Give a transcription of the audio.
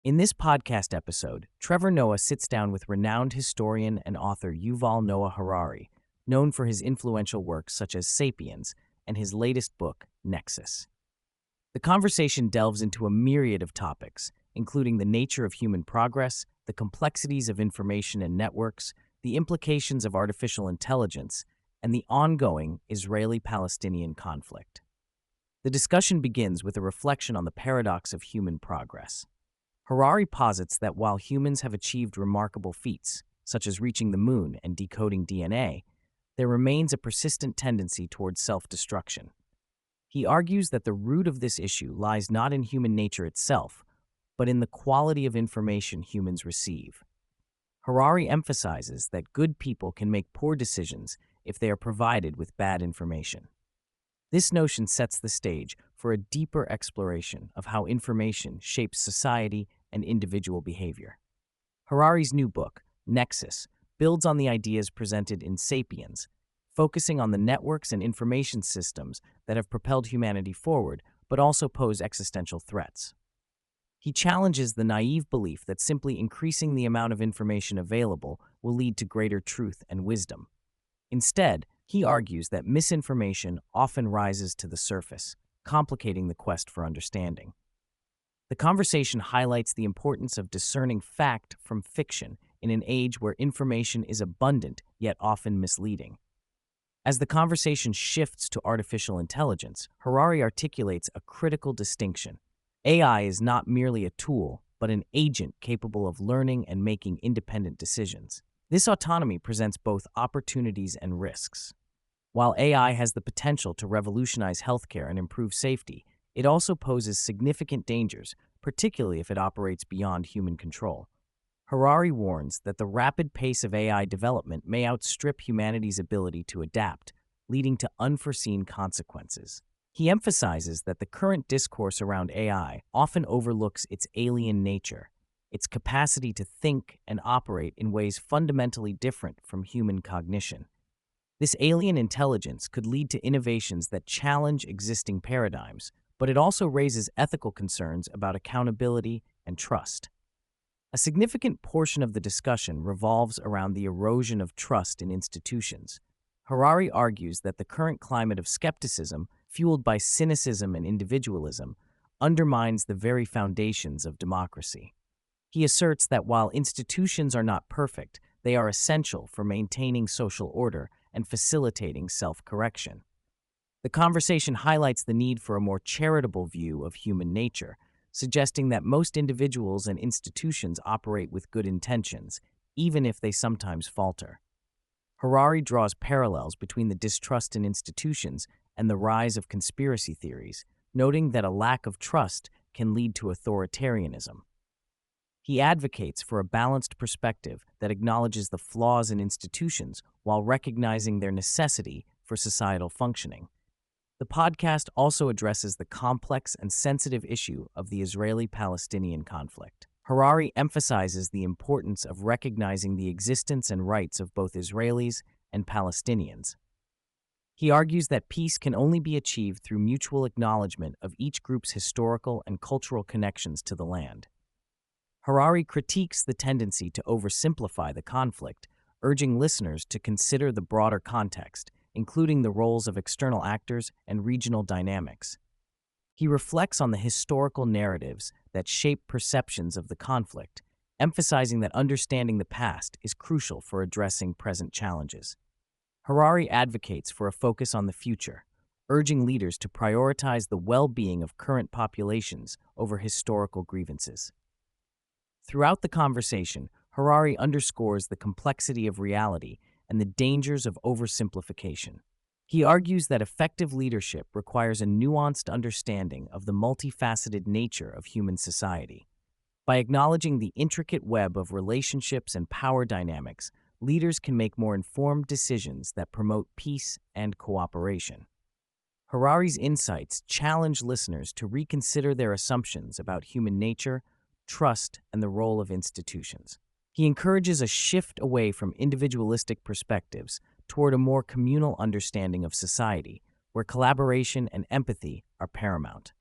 In this podcast episode, Trevor Noah sits down with renowned historian and author Yuval Noah Harari, known for his influential works such as *Sapiens* and his latest book, *Nexus*. The conversation delves into a myriad of topics, including the nature of human progress, the complexities of information and networks, the implications of artificial intelligence, and the ongoing Israeli-Palestinian conflict. The discussion begins with a reflection on the paradox of human progress. Harari posits that while humans have achieved remarkable feats, such as reaching the moon and decoding DNA, there remains a persistent tendency towards self-destruction. He argues that the root of this issue lies not in human nature itself, but in the quality of information humans receive. Harari emphasizes that good people can make poor decisions if they are provided with bad information. This notion sets the stage for a deeper exploration of how information shapes society and individual behavior. Harari's new book, *Nexus*, builds on the ideas presented in *Sapiens*, focusing on the networks and information systems that have propelled humanity forward but also pose existential threats. He challenges the naive belief that simply increasing the amount of information available will lead to greater truth and wisdom. Instead, he argues that misinformation often rises to the surface, complicating the quest for understanding. The conversation highlights the importance of discerning fact from fiction in an age where information is abundant yet often misleading. As the conversation shifts to artificial intelligence, Harari articulates a critical distinction. AI is not merely a tool, but an agent capable of learning and making independent decisions. This autonomy presents both opportunities and risks. While AI has the potential to revolutionize healthcare and improve safety, it also poses significant dangers, particularly if it operates beyond human control. Harari warns that the rapid pace of AI development may outstrip humanity's ability to adapt, leading to unforeseen consequences. He emphasizes that the current discourse around AI often overlooks its alien nature, its capacity to think and operate in ways fundamentally different from human cognition. This alien intelligence could lead to innovations that challenge existing paradigms, but it also raises ethical concerns about accountability and trust. A significant portion of the discussion revolves around the erosion of trust in institutions. Harari argues that the current climate of skepticism, fueled by cynicism and individualism, undermines the very foundations of democracy. He asserts that while institutions are not perfect, they are essential for maintaining social order and facilitating self-correction. The conversation highlights the need for a more charitable view of human nature, suggesting that most individuals and institutions operate with good intentions, even if they sometimes falter. Harari draws parallels between the distrust in institutions and the rise of conspiracy theories, noting that a lack of trust can lead to authoritarianism. He advocates for a balanced perspective that acknowledges the flaws in institutions while recognizing their necessity for societal functioning. The podcast also addresses the complex and sensitive issue of the Israeli-Palestinian conflict. Harari emphasizes the importance of recognizing the existence and rights of both Israelis and Palestinians. He argues that peace can only be achieved through mutual acknowledgment of each group's historical and cultural connections to the land. Harari critiques the tendency to oversimplify the conflict, urging listeners to consider the broader context, including the roles of external actors and regional dynamics. He reflects on the historical narratives that shape perceptions of the conflict, emphasizing that understanding the past is crucial for addressing present challenges. Harari advocates for a focus on the future, urging leaders to prioritize the well-being of current populations over historical grievances. Throughout the conversation, Harari underscores the complexity of reality and the dangers of oversimplification. He argues that effective leadership requires a nuanced understanding of the multifaceted nature of human society. By acknowledging the intricate web of relationships and power dynamics, leaders can make more informed decisions that promote peace and cooperation. Harari's insights challenge listeners to reconsider their assumptions about human nature, trust, and the role of institutions. He encourages a shift away from individualistic perspectives toward a more communal understanding of society, where collaboration and empathy are paramount.